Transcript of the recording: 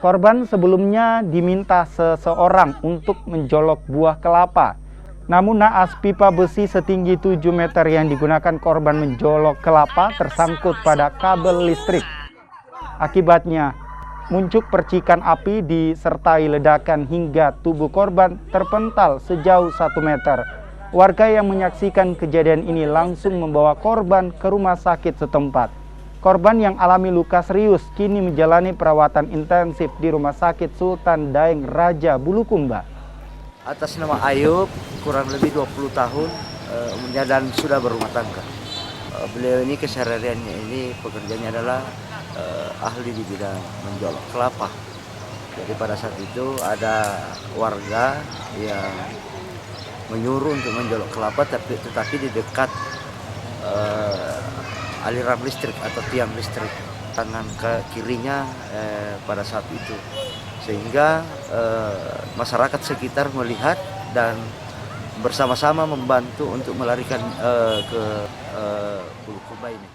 Korban sebelumnya diminta seseorang untuk menjolok buah kelapa. Namun naas pipa besi setinggi 7 meter yang digunakan korban menjolok kelapa tersangkut pada kabel listrik. Akibatnya, muncul percikan api disertai ledakan hingga tubuh korban terpental sejauh 1 meter. Warga yang menyaksikan kejadian ini langsung membawa korban ke rumah sakit setempat. Korban yang alami luka serius kini menjalani perawatan intensif di Rumah Sakit Sultan Daeng Raja Bulukumba. Atas nama Ayub, kurang lebih 20 tahun dan sudah berumah tangga. Beliau ini kesehariannya ini pekerjaannya adalah ahli di bidang menjolok kelapa. Jadi pada saat itu ada warga yang menyuruh untuk menjolok kelapa, tetapi di dekat aliran listrik atau tiang listrik tangan ke kirinya pada saat itu, sehingga masyarakat sekitar melihat dan bersama-sama membantu untuk melarikan ke Bulukumba ini.